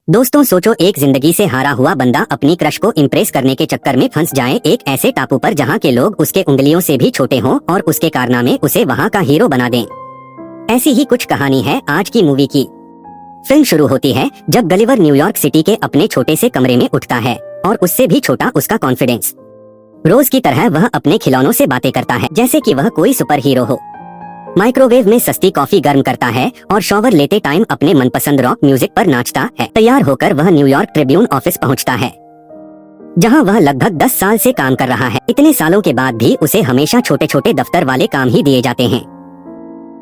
दोस्तों सोचो, एक जिंदगी से हारा हुआ बंदा अपनी क्रश को इम्प्रेस करने के चक्कर में फंस जाए एक ऐसे टापू पर जहाँ के लोग उसके उंगलियों से भी छोटे हों और उसके कारनामे उसे वहाँ का हीरो बना दें। ऐसी ही कुछ कहानी है आज की मूवी की। फिल्म शुरू होती है जब गलिवर न्यूयॉर्क सिटी के अपने छोटे से कमरे में उठता है और उससे भी छोटा उसका कॉन्फिडेंस। रोज की तरह वह अपने खिलौनों से बातें करता है जैसे कि वह कोई सुपर हीरो हो। माइक्रोवेव में सस्ती कॉफी गर्म करता है और शॉवर लेते टाइम अपने मनपसंद रॉक म्यूजिक पर नाचता है। तैयार होकर वह न्यूयॉर्क ट्रिब्यून ऑफिस पहुंचता है जहां वह लगभग 10 साल से काम कर रहा है। इतने सालों के बाद भी उसे हमेशा छोटे छोटे दफ्तर वाले काम ही दिए जाते हैं।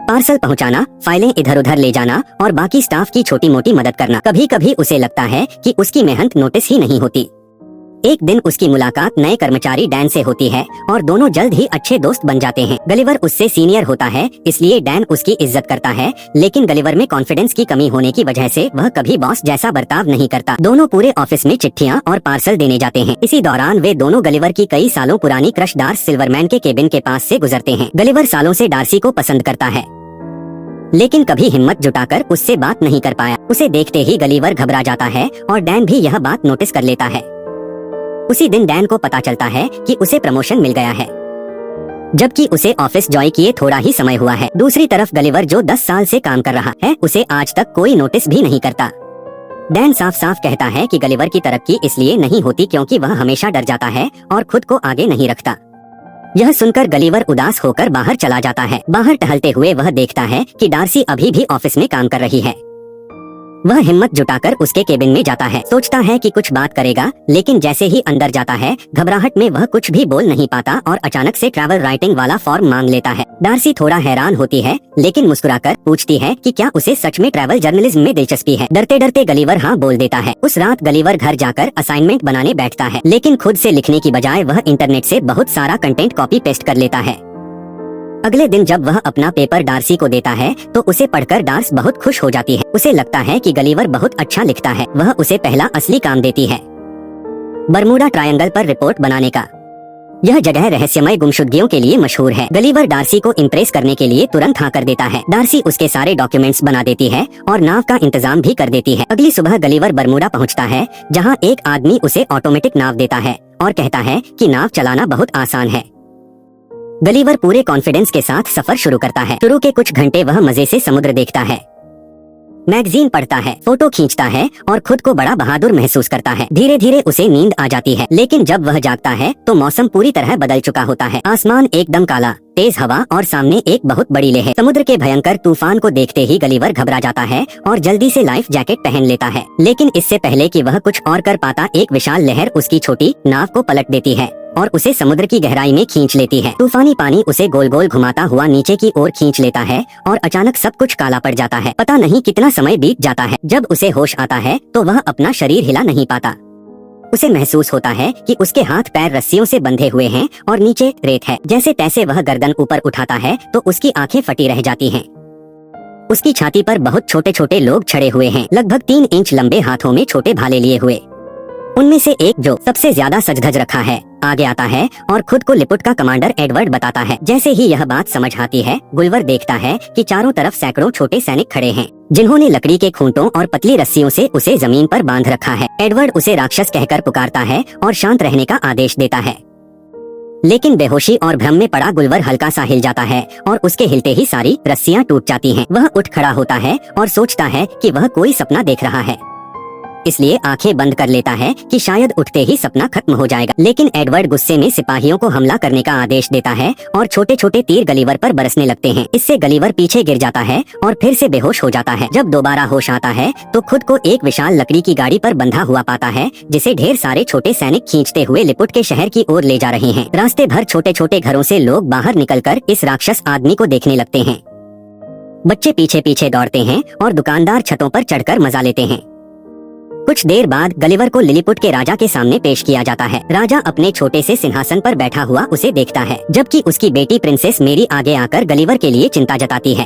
पार्सल पहुंचाना, फाइलें इधर उधर ले जाना और बाकी स्टाफ की छोटी मोटी मदद करना। कभी कभी उसे लगता है कि उसकी मेहनत नोटिस ही नहीं होती। एक दिन उसकी मुलाकात नए कर्मचारी डैन से होती है और दोनों जल्द ही अच्छे दोस्त बन जाते हैं। गलिवर उससे सीनियर होता है इसलिए डैन उसकी इज्जत करता है, लेकिन गलिवर में कॉन्फिडेंस की कमी होने की वजह से वह कभी बॉस जैसा बर्ताव नहीं करता। दोनों पूरे ऑफिस में चिट्ठियां और पार्सल देने जाते हैं। इसी दौरान वे दोनों गलिवर की कई सालों पुरानी क्रश डार्सी सिल्वरमैन के केबिन के पास से गुजरते हैं। गलिवर सालों से डार्सी को पसंद करता है लेकिन कभी हिम्मत जुटाकर उससे बात नहीं कर पाया। उसे देखते ही गलिवर घबरा जाता है और डैन भी यह बात नोटिस कर लेता है। उसी दिन डैन को पता चलता है कि उसे प्रमोशन मिल गया है, जबकि उसे ऑफिस ज्वाइन किए थोड़ा ही समय हुआ है। दूसरी तरफ गलिवर जो 10 साल से काम कर रहा है उसे आज तक कोई नोटिस भी नहीं करता। डैन साफ साफ कहता है कि गलिवर की तरक्की इसलिए नहीं होती क्योंकि वह हमेशा डर जाता है और खुद को आगे नहीं रखता। यह सुनकर गलिवर उदास होकर बाहर चला जाता है। बाहर टहलते हुए वह देखता है कि डार्सी अभी भी ऑफिस में काम कर रही है। वह हिम्मत जुटाकर उसके केबिन में जाता है, सोचता है कि कुछ बात करेगा, लेकिन जैसे ही अंदर जाता है घबराहट में वह कुछ भी बोल नहीं पाता और अचानक से ट्रैवल राइटिंग वाला फॉर्म मांग लेता है। डार्सी थोड़ा हैरान होती है लेकिन मुस्कुराकर पूछती है कि क्या उसे सच में ट्रैवल जर्नलिज्म में दिलचस्पी है। डरते डरते गलिवर हाँ बोल देता है। उस रात गलिवर घर जाकर असाइनमेंट बनाने बैठता है, लेकिन खुद से लिखने की बजाय वह इंटरनेट से बहुत सारा कंटेंट कॉपी पेस्ट कर लेता है। अगले दिन जब वह अपना पेपर डार्सी को देता है तो उसे पढ़कर डार्स बहुत खुश हो जाती है। उसे लगता है कि गलिवर बहुत अच्छा लिखता है। वह उसे पहला असली काम देती है, बरमूडा ट्रायंगल पर रिपोर्ट बनाने का। यह जगह रहस्यमय गुमशुदगियों के लिए मशहूर है। गलिवर डार्सी को इम्प्रेस करने के लिए तुरंत हाँ कर देता है। डार्सी उसके सारे डॉक्यूमेंट्स बना देती है और नाव का इंतजाम भी कर देती है। अगली सुबह गलिवर बरमूडा पहुंचता है जहां एक आदमी उसे ऑटोमेटिक नाव देता है और कहता है कि नाव चलाना बहुत आसान है। गलिवर पूरे कॉन्फिडेंस के साथ सफर शुरू करता है। शुरू के कुछ घंटे वह मजे से समुद्र देखता है, मैगजीन पढ़ता है, फोटो खींचता है और खुद को बड़ा बहादुर महसूस करता है। धीरे धीरे उसे नींद आ जाती है, लेकिन जब वह जागता है तो मौसम पूरी तरह बदल चुका होता है। आसमान एकदम काला, तेज हवा और सामने एक बहुत बड़ी लहर। समुद्र के भयंकर तूफान को देखते ही गलिवर घबरा जाता है और जल्दी से लाइफ जैकेट पहन लेता है। लेकिन इससे पहले कि वह कुछ और कर पाता, एक विशाल लहर उसकी छोटी नाव को पलट देती है और उसे समुद्र की गहराई में खींच लेती है। तूफानी पानी उसे गोल गोल घुमाता हुआ नीचे की ओर खींच लेता है और अचानक सब कुछ काला पड़ जाता है। पता नहीं कितना समय बीत जाता है। जब उसे होश आता है तो वह अपना शरीर हिला नहीं पाता। उसे महसूस होता है कि उसके हाथ पैर रस्सियों से बंधे हुए हैं और नीचे रेत है। जैसे तैसे वह गर्दन ऊपर उठाता है तो उसकी आंखें फटी रह जाती हैं। उसकी छाती पर बहुत छोटे छोटे लोग छड़े हुए हैं, लगभग 3 इंच लंबे, हाथों में छोटे भाले लिए हुए। उनमें से एक जो सबसे ज्यादा सज-धज रखा है आगे आता है और खुद को लिपुट का कमांडर एडवर्ड बताता है। जैसे ही यह बात समझ आती है गुलिवर देखता है कि चारों तरफ सैकड़ों छोटे सैनिक खड़े हैं जिन्होंने लकड़ी के खूंटों और पतली रस्सियों से उसे जमीन पर बांध रखा है। एडवर्ड उसे राक्षस कहकर पुकारता है और शांत रहने का आदेश देता है, लेकिन बेहोशी और भ्रम में पड़ा गुलिवर हल्का सा हिल जाता है और उसके हिलते ही सारी रस्सियां टूट जाती हैं। वह उठ खड़ा होता है और सोचता है कि वह कोई सपना देख रहा है, इसलिए आंखें बंद कर लेता है कि शायद उठते ही सपना खत्म हो जाएगा। लेकिन एडवर्ड गुस्से में सिपाहियों को हमला करने का आदेश देता है और छोटे छोटे तीर गलिवर पर बरसने लगते हैं। इससे गलिवर पीछे गिर जाता है और फिर से बेहोश हो जाता है। जब दोबारा होश आता है तो खुद को एक विशाल लकड़ी की गाड़ी पर बंधा हुआ पाता है जिसे ढेर सारे छोटे सैनिक खींचते हुए लिपुट के शहर की ओर ले जा रहे हैं। रास्ते भर छोटे छोटे घरों से लोग बाहर निकलकर इस राक्षस आदमी को देखने लगते हैं। बच्चे पीछे पीछे दौड़ते हैं और दुकानदार छतों पर चढ़कर मजा लेते हैं। कुछ देर बाद गलिवर को लिलीपुट के राजा के सामने पेश किया जाता है। राजा अपने छोटे से सिंहासन पर बैठा हुआ उसे देखता है, जबकि उसकी बेटी प्रिंसेस मेरी आगे आकर गलिवर के लिए चिंता जताती है।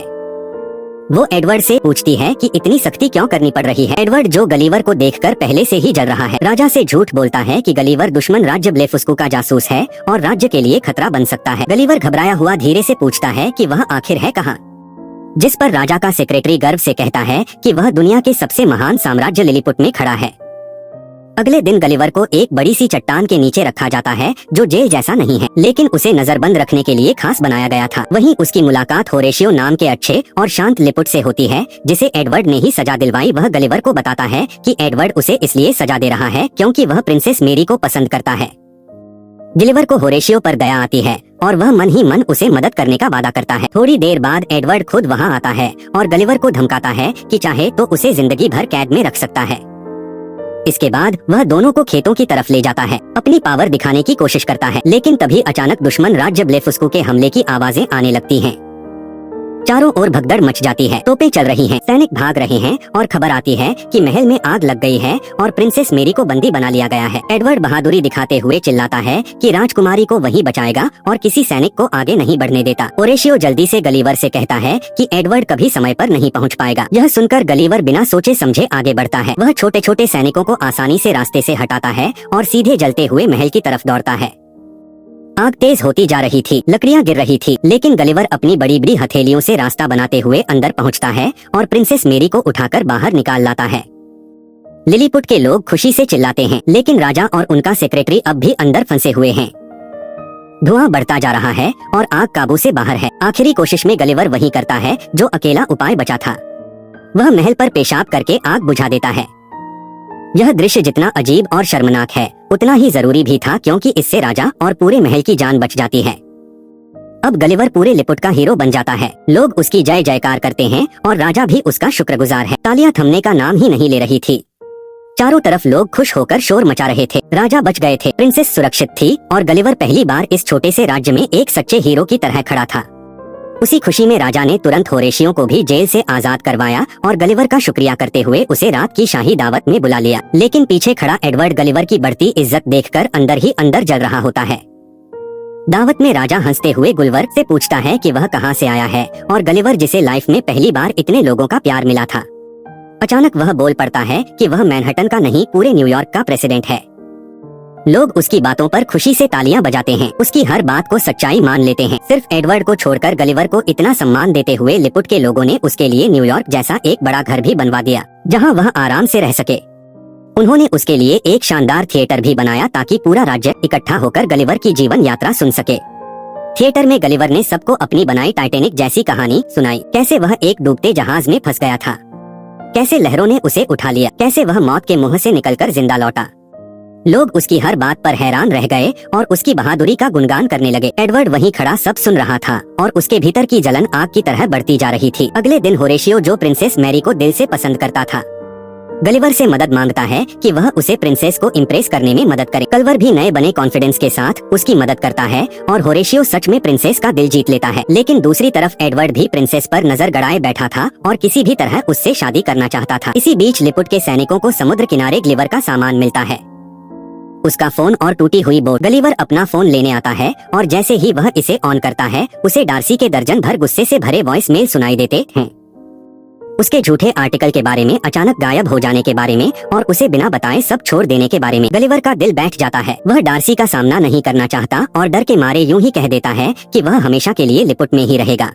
वो एडवर्ड से पूछती है कि इतनी सख्ती क्यों करनी पड़ रही है। एडवर्ड जो गलिवर को देखकर पहले से ही जल रहा है, राजा से झूठ बोलता है कि गलिवर दुश्मन राज्य ब्लेफुस्कू का जासूस है और राज्य के लिए खतरा बन सकता है। गलिवर घबराया हुआ धीरे से पूछता है कि वह आखिर है कहाँ। जिस पर राजा का सेक्रेटरी गर्व से कहता है कि वह दुनिया के सबसे महान साम्राज्य लिलीपुट में खड़ा है। अगले दिन गलिवर को एक बड़ी सी चट्टान के नीचे रखा जाता है जो जेल जैसा नहीं है, लेकिन उसे नजरबंद रखने के लिए खास बनाया गया था। वहीं उसकी मुलाकात होरेशियो नाम के अच्छे और शांत लिपुट से होती है, जिसे एडवर्ड ने ही सजा दिलवाई। वह गलिवर को बताता है कि एडवर्ड उसे इसलिए सजा दे रहा है क्योंकि वह प्रिंसेस मेरी को पसंद करता है। गिलिवर को होरेशियो पर दया आती है और वह मन ही मन उसे मदद करने का वादा करता है। थोड़ी देर बाद एडवर्ड खुद वहां आता है और गलिवर को धमकाता है कि चाहे तो उसे जिंदगी भर कैद में रख सकता है। इसके बाद वह दोनों को खेतों की तरफ ले जाता है, अपनी पावर दिखाने की कोशिश करता है, लेकिन तभी अचानक दुश्मन राज्य ब्लेफुस्कू के हमले की आवाजें आने लगती हैं। चारों ओर भगदड़ मच जाती है, तोपें चल रही हैं, सैनिक भाग रहे हैं और खबर आती है कि महल में आग लग गई है और प्रिंसेस मेरी को बंदी बना लिया गया है। एडवर्ड बहादुरी दिखाते हुए चिल्लाता है कि राजकुमारी को वही बचाएगा और किसी सैनिक को आगे नहीं बढ़ने देता। होरेशियो जल्दी से गलिवर से कहता है कि एडवर्ड कभी समय पर नहीं पहुंच पाएगा। यह सुनकर गलिवर बिना सोचे समझे आगे बढ़ता है। वह छोटे छोटे सैनिकों को आसानी से रास्ते से हटाता है और सीधे जलते हुए महल की तरफ दौड़ता है। आग तेज होती जा रही थी, लकड़ियां गिर रही थी, लेकिन गलिवर अपनी बड़ी बड़ी हथेलियों से रास्ता बनाते हुए अंदर पहुंचता है और प्रिंसेस मेरी को उठाकर बाहर निकाल लाता है। लिलीपुट के लोग खुशी से चिल्लाते हैं, लेकिन राजा और उनका सेक्रेटरी अब भी अंदर फंसे हुए हैं। धुआं बढ़ता जा रहा है और आग काबू से बाहर है। आखिरी कोशिश में गलिवर वही करता है जो अकेला उपाय बचा था। वह महल पर पेशाब करके आग बुझा देता है। यह दृश्य जितना अजीब और शर्मनाक है, उतना ही जरूरी भी था, क्योंकि इससे राजा और पूरे महल की जान बच जाती है। अब गलिवर पूरे लिपुट का हीरो बन जाता है। लोग उसकी जय जयकार करते हैं और राजा भी उसका शुक्रगुजार है। तालियां थमने का नाम ही नहीं ले रही थी। चारों तरफ लोग खुश होकर शोर मचा रहे थे। राजा बच गए थे, प्रिंसेस सुरक्षित थी और गलिवर पहली बार इस छोटे से राज्य में एक सच्चे हीरो की तरह खड़ा था। उसी खुशी में राजा ने तुरंत होरेशियो को भी जेल से आजाद करवाया और गलिवर का शुक्रिया करते हुए उसे रात की शाही दावत में बुला लिया। लेकिन पीछे खड़ा एडवर्ड गलिवर की बढ़ती इज्जत देखकर अंदर ही अंदर जल रहा होता है। दावत में राजा हंसते हुए गुलवर से पूछता है कि वह कहां से आया है, और गलिवर, जिसे लाइफ में पहली बार इतने लोगों का प्यार मिला था, अचानक वह बोल पड़ता है कि वह मैनहट्टन का नहीं, पूरे न्यूयॉर्क का प्रेसिडेंट है। लोग उसकी बातों पर खुशी से तालियां बजाते हैं, उसकी हर बात को सच्चाई मान लेते हैं। सिर्फ एडवर्ड को छोड़कर गलिवर को इतना सम्मान देते हुए लिपुट के लोगों ने उसके लिए न्यूयॉर्क जैसा एक बड़ा घर भी बनवा दिया, जहां वह आराम से रह सके। उन्होंने उसके लिए एक शानदार थिएटर भी बनाया ताकि पूरा राज्य इकट्ठा होकर गलिवर की जीवन यात्रा सुन सके। थिएटर में गलिवर ने सबको अपनी बनाई टाइटैनिक जैसी कहानी सुनाई, कैसे वह एक डूबते जहाज में फंस गया था, कैसे लहरों ने उसे उठा लिया, कैसे वह मौत के मुंह से निकलकर जिंदा लौटा। लोग उसकी हर बात पर हैरान रह गए और उसकी बहादुरी का गुणगान करने लगे। एडवर्ड वहीं खड़ा सब सुन रहा था और उसके भीतर की जलन आग की तरह बढ़ती जा रही थी। अगले दिन होरेशियो, जो प्रिंसेस मैरी को दिल से पसंद करता था, गलिवर से मदद मांगता है कि वह उसे प्रिंसेस को इम्प्रेस करने में मदद करे। गलिवर भी नए बने कॉन्फिडेंस के साथ उसकी मदद करता है और होरेशियो सच में प्रिंसेस का दिल जीत लेता है। लेकिन दूसरी तरफ एडवर्ड भी प्रिंसेस पर नजर गड़ाए बैठा था और किसी भी तरह उससे शादी करना चाहता था। इसी बीच लिपुट के सैनिकों को समुद्र किनारे गलिवर का सामान मिलता है, उसका फोन और टूटी हुई बोट। गलिवर अपना फोन लेने आता है और जैसे ही वह इसे ऑन करता है, उसे डार्सी के दर्जन भर गुस्से से भरे वॉइस मेल सुनाई देते हैं। उसके झूठे आर्टिकल के बारे में, अचानक गायब हो जाने के बारे में और उसे बिना बताए सब छोड़ देने के बारे में। गलिवर का दिल बैठ जाता है। वह डार्सी का सामना नहीं करना चाहता और डर के मारे यूं ही कह देता है कि वह हमेशा के लिए लिपुट में ही रहेगा।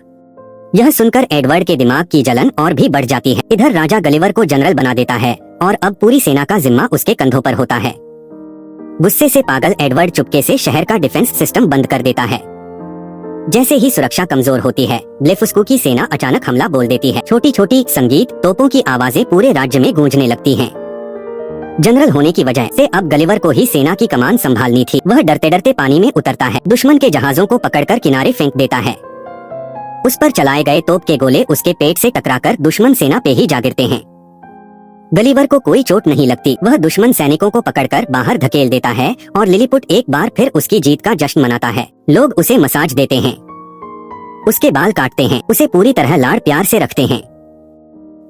यह सुनकर एडवर्ड के दिमाग की जलन और भी बढ़ जाती है। इधर राजा गलिवर को जनरल बना देता है और अब पूरी सेना का जिम्मा उसके कंधों पर होता है। गुस्से से पागल एडवर्ड चुपके से शहर का डिफेंस सिस्टम बंद कर देता है। जैसे ही सुरक्षा कमजोर होती है, ब्लेफुस्कू की सेना अचानक हमला बोल देती है। छोटी छोटी संगीत, तोपों की आवाजें पूरे राज्य में गूंजने लगती हैं। जनरल होने की वजह से अब गलिवर को ही सेना की कमान संभालनी थी। वह डरते डरते पानी में उतरता है, दुश्मन के जहाजों को पकड़कर किनारे फेंक देता है। उस पर चलाए गए तोप के गोले उसके पेट से टकराकर दुश्मन सेना पे ही जा गिरते हैं। गलिवर को कोई चोट नहीं लगती। वह दुश्मन सैनिकों को पकड़कर बाहर धकेल देता है और लिलीपुट एक बार फिर उसकी जीत का जश्न मनाता है। लोग उसे मसाज देते हैं, उसके बाल काटते हैं, उसे पूरी तरह लाड़ प्यार से रखते हैं।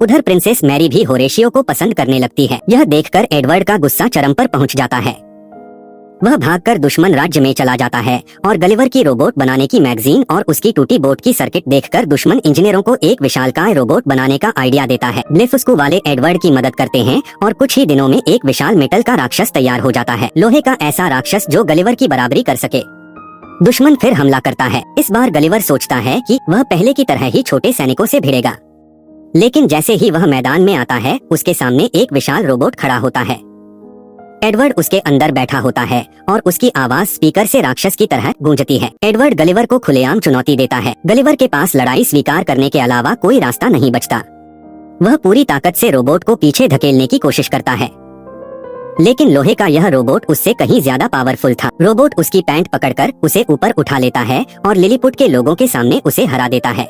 उधर प्रिंसेस मैरी भी होरेशियो को पसंद करने लगती है। यह देखकर एडवर्ड का गुस्सा चरम पर पहुंच जाता है। वह भागकर दुश्मन राज्य में चला जाता है और गलिवर की रोबोट बनाने की मैगजीन और उसकी टूटी बोट की सर्किट देखकर दुश्मन इंजीनियरों को एक विशालकाय रोबोट बनाने का आइडिया देता है। ब्लेफुस्कू वाले एडवर्ड की मदद करते हैं और कुछ ही दिनों में एक विशाल मेटल का राक्षस तैयार हो जाता है। लोहे का ऐसा राक्षस जो गलिवर की बराबरी कर सके। दुश्मन फिर हमला करता है। इस बार गलिवर सोचता है कि वह पहले की तरह ही छोटे सैनिकों से भिड़ेगा, लेकिन जैसे ही वह मैदान में आता है उसके सामने एक विशाल रोबोट खड़ा होता है। एडवर्ड उसके अंदर बैठा होता है और उसकी आवाज स्पीकर से राक्षस की तरह गूंजती है। एडवर्ड गलिवर को खुलेआम चुनौती देता है। गलिवर के पास लड़ाई स्वीकार करने के अलावा कोई रास्ता नहीं बचता। वह पूरी ताकत से रोबोट को पीछे धकेलने की कोशिश करता है, लेकिन लोहे का यह रोबोट उससे कहीं ज्यादा पावरफुल था। रोबोट उसकी पैंट पकड़कर उसे ऊपर उठा लेता है और लिलीपुट के लोगों के सामने उसे हरा देता है।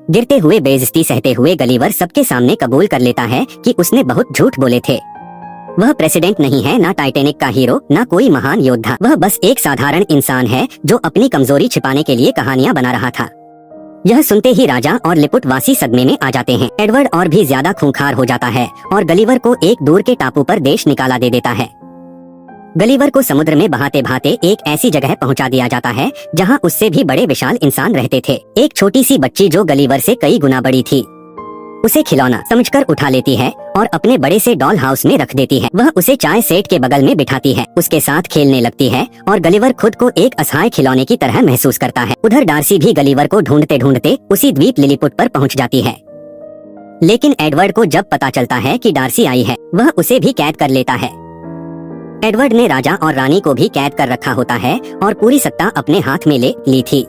गिरते हुए बेइज्जती सहते हुए गलिवर सबके सामने कबूल कर लेता है कि उसने बहुत झूठ बोले थे। वह प्रेसिडेंट नहीं है, ना टाइटैनिक का हीरो, ना कोई महान योद्धा। वह बस एक साधारण इंसान है जो अपनी कमजोरी छिपाने के लिए कहानियां बना रहा था। यह सुनते ही राजा और लिपुट वासी सदमे में आ जाते हैं। एडवर्ड और भी ज्यादा खूंखार हो जाता है और गलिवर को एक दूर के टापू पर देश निकाला दे देता है। गलिवर को समुद्र में बहाते बहाते एक ऐसी जगह पहुंचा दिया जाता है जहां उससे भी बड़े विशाल इंसान रहते थे। एक छोटी सी बच्ची जो गलिवर से कई गुना बड़ी थी उसे खिलौना समझकर उठा लेती है और अपने बड़े से डॉल हाउस में रख देती है। वह उसे चाय सेट के बगल में बिठाती है, उसके साथ खेलने लगती है और गलिवर खुद को एक असहाय खिलौने की तरह महसूस करता है। उधर डार्सी भी गलिवर को ढूंढते ढूंढते उसी द्वीप लिलीपुट पर पहुंच जाती है, लेकिन एडवर्ड को जब पता चलता है कि डार्सी आई है वह उसे भी कैद कर लेता है। एडवर्ड ने राजा और रानी को भी कैद कर रखा होता है और पूरी सत्ता अपने हाथ में ले ली थी।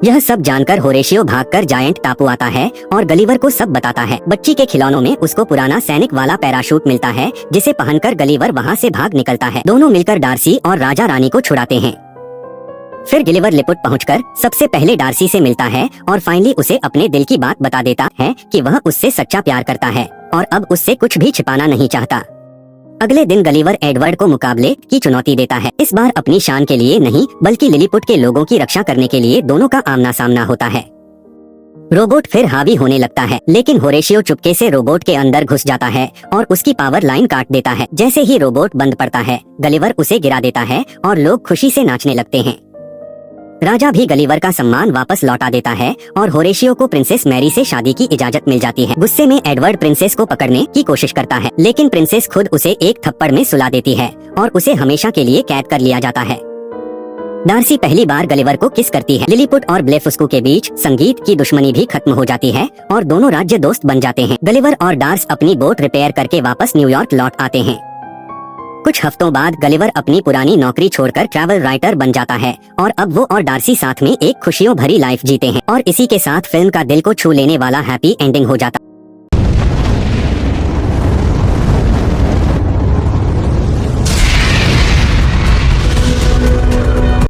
यह सब जानकर होरेशियो भागकर जायंट टापू आता है और गलिवर को सब बताता है। बच्ची के खिलौनों में उसको पुराना सैनिक वाला पैराशूट मिलता है जिसे पहनकर गलिवर वहां से भाग निकलता है। दोनों मिलकर डार्सी और राजा रानी को छुड़ाते हैं। फिर गलिवर लिपुट पहुंचकर सबसे पहले डार्सी से मिलता है और फाइनली उसे अपने दिल की बात बता देता है कि वह उससे सच्चा प्यार करता है और अब उससे कुछ भी छिपाना नहीं चाहता। अगले दिन गलिवर एडवर्ड को मुकाबले की चुनौती देता है। इस बार अपनी शान के लिए नहीं बल्कि लिलीपुट के लोगों की रक्षा करने के लिए दोनों का आमना सामना होता है। रोबोट फिर हावी होने लगता है, लेकिन होरेशियो चुपके से रोबोट के अंदर घुस जाता है और उसकी पावर लाइन काट देता है। जैसे ही रोबोट बंद पड़ता है गलिवर उसे गिरा देता है और लोग खुशी से नाचने लगते हैं। राजा भी गलिवर का सम्मान वापस लौटा देता है और होरेशियो को प्रिंसेस मैरी से शादी की इजाजत मिल जाती है। गुस्से में एडवर्ड प्रिंसेस को पकड़ने की कोशिश करता है, लेकिन प्रिंसेस खुद उसे एक थप्पड़ में सुला देती है और उसे हमेशा के लिए कैद कर लिया जाता है। डार्सी पहली बार गलिवर को किस करती है। लिलीपुट और ब्लेफुस्कू के बीच संगीत की दुश्मनी भी खत्म हो जाती है और दोनों राज्य दोस्त बन जाते हैं। गलिवर और डार्स अपनी बोट रिपेयर करके वापस न्यूयॉर्क लौट आते हैं। कुछ हफ्तों बाद गलिवर अपनी पुरानी नौकरी छोड़कर ट्रैवल राइटर बन जाता है और अब वो और डार्सी साथ में एक खुशियों भरी लाइफ जीते हैं और इसी के साथ फिल्म का दिल को छू लेने वाला हैप्पी एंडिंग हो जाता है।